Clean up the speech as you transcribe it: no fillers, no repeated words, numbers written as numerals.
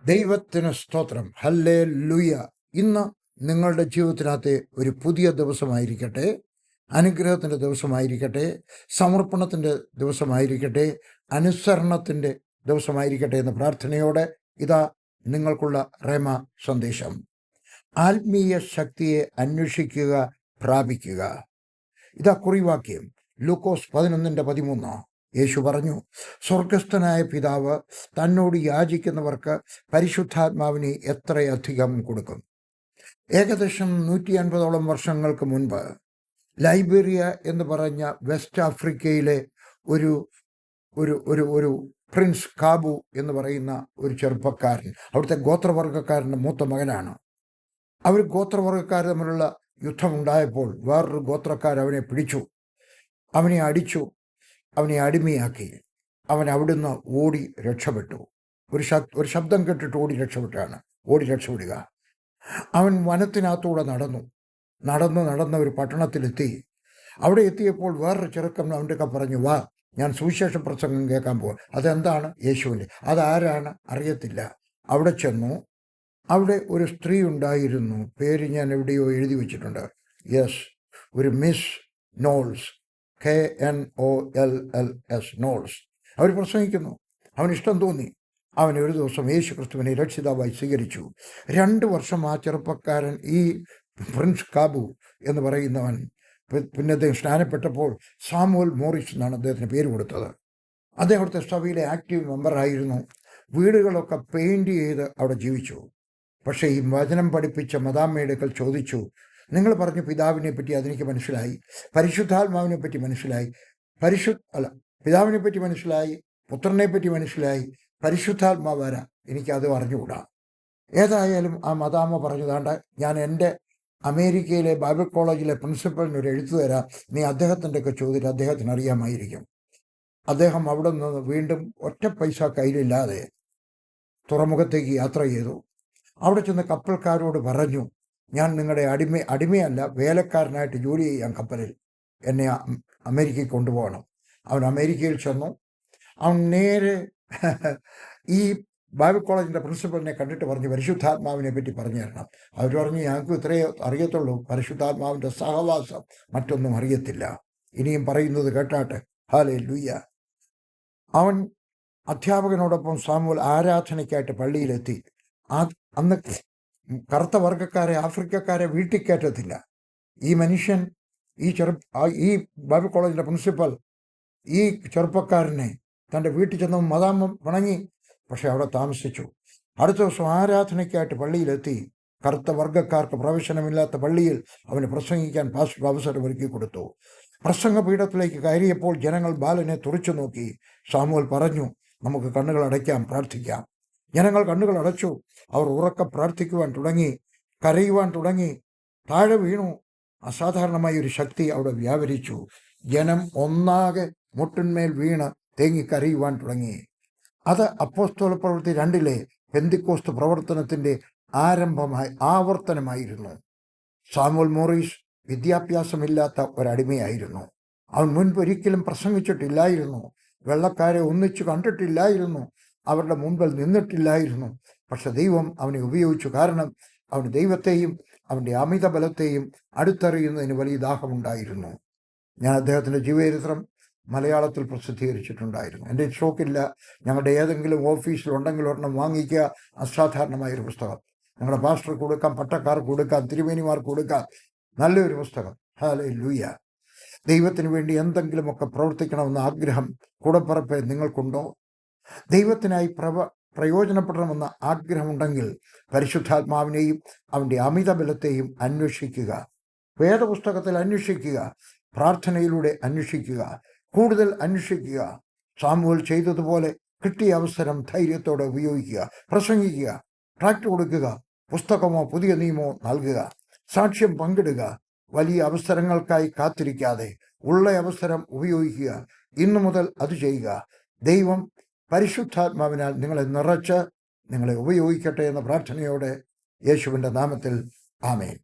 ദൈവത്തിന് സ്തോത്രം. ഹല്ലേ ലൂയ. ഇന്ന് നിങ്ങളുടെ ജീവിതത്തിനകത്തെ ഒരു പുതിയ ദിവസമായിരിക്കട്ടെ, അനുഗ്രഹത്തിൻ്റെ ദിവസമായിരിക്കട്ടെ, സമർപ്പണത്തിൻ്റെ ദിവസമായിരിക്കട്ടെ, അനുസരണത്തിൻ്റെ ദിവസമായിരിക്കട്ടെ എന്ന പ്രാർത്ഥനയോടെ ഇതാ നിങ്ങൾക്കുള്ള റേമ സന്ദേശം. ആത്മീയ ശക്തിയെ അന്വേഷിക്കുക, പ്രാപിക്കുക. ഇതാ കുറിവാക്യം ലൂക്കോസ് 11:13. യേശു പറഞ്ഞു, സ്വർഗസ്ഥനായ പിതാവ് തന്നോട് യാചിക്കുന്നവർക്ക് പരിശുദ്ധാത്മാവിനെ എത്രയധികം കൊടുക്കും. ഏകദേശം 150ഓളം വർഷങ്ങൾക്ക് മുൻപ് ലൈബീരിയ എന്ന് പറഞ്ഞ വെസ്റ്റ് ആഫ്രിക്കയിലെ ഒരു ഒരു ഒരു ഒരു പ്രിൻസ് കാബു എന്ന് പറയുന്ന ഒരു ചെറുപ്പക്കാരൻ, അവിടുത്തെ ഗോത്രവർഗക്കാരൻ്റെ മൂത്ത മകനാണ്. അവർ ഗോത്രവർഗക്കാർ തമ്മിലുള്ള യുദ്ധമുണ്ടായപ്പോൾ വേറൊരു ഗോത്രക്കാർ അവനെ പിടിച്ചു, അവനെ അടിച്ചു, അവനെ അടിമയാക്കി. അവൻ അവിടുന്ന് ഓടി രക്ഷപ്പെട്ടു. ഒരു ശബ്ദം കേട്ടിട്ട് ഓടി രക്ഷപ്പെടുക. അവൻ വനത്തിനകത്തൂടെ നടന്ന് ഒരു പട്ടണത്തിലെത്തി. അവിടെ എത്തിയപ്പോൾ വേറൊരു ചെറുക്കൻ അവൻ്റെ പറഞ്ഞു, വാ, ഞാൻ സുവിശേഷ പ്രസംഗം കേൾക്കാൻ പോകും. അതെന്താണ്? യേശുവിൻ്റെ. അതാരാണ്? അറിയത്തില്ല. അവിടെ ചെന്നു. അവിടെ ഒരു സ്ത്രീ ഉണ്ടായിരുന്നു. പേര് ഞാൻ എവിടെയോ എഴുതി വെച്ചിട്ടുണ്ട്. യെസ്, ഒരു മിസ് നോൾസ്, KNOLLS, നോൾസ്. അവർ പ്രസംഗിക്കുന്നു. അവനിഷ്ടം തോന്നി. അവൻ ഒരു ദിവസം യേശു ക്രിസ്തുവിനെ രക്ഷിതാവായി സ്വീകരിച്ചു. 2 വർഷം ആ ചെറുപ്പക്കാരൻ, ഈ പ്രിൻസ് കാബു എന്ന് പറയുന്നവൻ, പിന്നെ അദ്ദേഹം സ്നാനപ്പെട്ടപ്പോൾ സാമുവൽ മോറിസ് എന്നാണ് അദ്ദേഹത്തിന് പേര് കൊടുത്തത്. അദ്ദേഹം അവിടുത്തെ സഭയിലെ ആക്റ്റീവ് മെമ്പറായിരുന്നു. വീടുകളൊക്കെ പെയിൻറ് ചെയ്ത് അവിടെ ജീവിച്ചു. പക്ഷേ ഈ വചനം പഠിപ്പിച്ച മദാമ്മയുടെ ചോദിച്ചു, നിങ്ങൾ പറഞ്ഞു പിതാവിനെ പറ്റി അതെനിക്ക് മനസ്സിലായി, പരിശുദ്ധാത്മാവിനെ പറ്റി മനസ്സിലായി, പിതാവിനെ പറ്റി മനസ്സിലായി, പുത്രനെ പറ്റി മനസ്സിലായി, പരിശുദ്ധാത്മാവാരാ എനിക്കത് അറിഞ്ഞുകൂടാ. ഏതായാലും ആ മദാമ്മ പറഞ്ഞതാണ്ട്, ഞാൻ എൻ്റെ അമേരിക്കയിലെ ബൈബിൾ കോളേജിലെ പ്രിൻസിപ്പലിന് ഒരു എഴുത്തു തരാം, നീ അദ്ദേഹത്തിൻ്റെ ഒക്കെ ചോദിച്ചിട്ട് അദ്ദേഹത്തിന് അറിയാമായിരിക്കും. അദ്ദേഹം അവിടെ നിന്ന് വീണ്ടും ഒറ്റ പൈസ കയ്യിലില്ലാതെ തുറമുഖത്തേക്ക് യാത്ര ചെയ്തു. അവിടെ ചെന്ന് കപ്പൽക്കാരോട് പറഞ്ഞു, ഞാൻ നിങ്ങളുടെ അടിമയല്ല, വേലക്കാരനായിട്ട് ജോലി ചെയ്യാൻ കപ്പലിൽ എന്നെ അമേരിക്കയിൽ കൊണ്ടുപോകണം. അവൻ അമേരിക്കയിൽ ചെന്നു. അവൻ നേരെ ഈ ബൈബിൾ കോളേജിൻ്റെ പ്രിൻസിപ്പലിനെ കണ്ടിട്ട് പറഞ്ഞു, പരിശുദ്ധാത്മാവിനെ പറ്റി പറഞ്ഞു തരണം. അവർ പറഞ്ഞു, ഞങ്ങൾക്ക് ഇത്രയേ അറിയത്തുള്ളൂ, പരിശുദ്ധാത്മാവിൻ്റെ സഹവാസം, മറ്റൊന്നും അറിയത്തില്ല. ഇനിയും പറയുന്നത് കേട്ടാട്ടെ. ഹല്ലേലൂയ. അവൻ അധ്യാപകനോടൊപ്പം സാമുവൽ ആരാധനയ്ക്കായിട്ട് പള്ളിയിലെത്തി. അന്ന് കറുത്ത വർഗക്കാരെ, ആഫ്രിക്കക്കാരെ വീട്ടിൽ കയറ്റത്തില്ല. ഈ മനുഷ്യൻ, ഈ ബൈബിൾ കോളേജിൻ്റെ പ്രിൻസിപ്പൽ ഈ ചെറുപ്പക്കാരനെ തൻ്റെ വീട്ടിൽ ചെന്ന് മദാമ്മ പിണങ്ങി. പക്ഷെ അവിടെ താമസിച്ചു. അടുത്ത ദിവസം ആരാധനയ്ക്കായിട്ട് പള്ളിയിലെത്തി. കറുത്ത വർഗക്കാർക്ക് പ്രവേശനമില്ലാത്ത പള്ളിയിൽ അവന് പ്രസംഗിക്കാൻ പാസ്റ്റർ അവസരം ഒരുക്കി കൊടുത്തു. പ്രസംഗ പീഠത്തിലേക്ക് കയറിയപ്പോൾ ജനങ്ങൾ ബാലനെ തുറച്ചു നോക്കി. സാമുവൽ പറഞ്ഞു, നമുക്ക് കണ്ണുകൾ അടയ്ക്കാം, പ്രാർത്ഥിക്കാം. ജനങ്ങൾ കണ്ണുകൾ അടച്ചു. അവർ ഉറക്കെ പ്രാർത്ഥിക്കുവാൻ തുടങ്ങി, കരയുവാൻ തുടങ്ങി, താഴെ വീണു. അസാധാരണമായ ഒരു ശക്തി അവിടെ വ്യാപരിച്ചു. ജനം ഒന്നാകെ മുട്ടിന്മേൽ വീണ് തേങ്ങിക്കരയുവാൻ തുടങ്ങി. അത് അപ്പോസ്തല പ്രവൃത്തി 2 പെന്തിക്കോസ്ത് പ്രവർത്തനത്തിൻ്റെ ആവർത്തനമായിരുന്നു. Samuel Morris വിദ്യാഭ്യാസമില്ലാത്ത ഒരടിമയായിരുന്നു. അവൻ മുൻപൊരിക്കലും പ്രസംഗിച്ചിട്ടില്ലായിരുന്നു. വെള്ളക്കാരെ ഒന്നിച്ചു കണ്ടിട്ടില്ലായിരുന്നു. അവരുടെ മുമ്പിൽ നിന്നിട്ടില്ലായിരുന്നു. പക്ഷെ ദൈവം അവനെ ഉപയോഗിച്ചു. കാരണം അവന് ദൈവത്തെയും അവൻ്റെ അമിത ബലത്തെയും അടുത്തറിയുന്നതിന് വലിയ ദാഹമുണ്ടായിരുന്നു. ഞാൻ അദ്ദേഹത്തിൻ്റെ ജീവചരിത്രം മലയാളത്തിൽ പ്രസിദ്ധീകരിച്ചിട്ടുണ്ടായിരുന്നു. എൻ്റെ സ്റ്റോക്കില്ല. ഞങ്ങളുടെ ഏതെങ്കിലും ഓഫീസിലുണ്ടെങ്കിൽ ഒരെണ്ണം വാങ്ങിക്കുക. അസാധാരണമായൊരു പുസ്തകം. ഞങ്ങളുടെ പാസ്റ്റർക്ക് കൊടുക്കാം, പട്ടക്കാർക്ക് കൊടുക്കാം, തിരുമേനിമാർക്ക് കൊടുക്കാം. നല്ലൊരു പുസ്തകം. ഹല്ലേലൂയ. ദൈവത്തിന് വേണ്ടി എന്തെങ്കിലുമൊക്കെ പ്രവർത്തിക്കണമെന്ന ആഗ്രഹം കൂടപ്പിറപ്പെ നിങ്ങൾക്കുണ്ടോ? ദൈവത്തിനായി പ്രയോജനപ്പെടണമെന്ന ആഗ്രഹമുണ്ടെങ്കിൽ പരിശുദ്ധാത്മാവിനെയും അവൻ്റെ അമിത ബലത്തെയും അന്വേഷിക്കുക. വേദപുസ്തകത്തിൽ അന്വേഷിക്കുക. പ്രാർത്ഥനയിലൂടെ അന്വേഷിക്കുക. കൂടുതൽ അന്വേഷിക്കുക. സാമുവൽ ചെയ്തതുപോലെ കിട്ടിയ അവസരം ധൈര്യത്തോടെ ഉപയോഗിക്കുക. പ്രസംഗിക്കുക, ട്രാക്ട് കൊടുക്കുക, പുസ്തകമോ പുതിയ നിയമമോ നൽകുക, സാക്ഷ്യം പങ്കിടുക. വലിയ അവസരങ്ങൾക്കായി കാത്തിരിക്കാതെ ഉള്ള അവസരം ഉപയോഗിക്കുക. ഇന്നു മുതൽ അത് ചെയ്യുക. ദൈവം പരിശുദ്ധാത്മാവിനാൽ നിങ്ങളെ നിറച്ച് നിങ്ങളെ ഉപയോഗിക്കട്ടെ എന്ന പ്രാർത്ഥനയോടെ യേശുവിൻ്റെ നാമത്തിൽ ആമേൻ.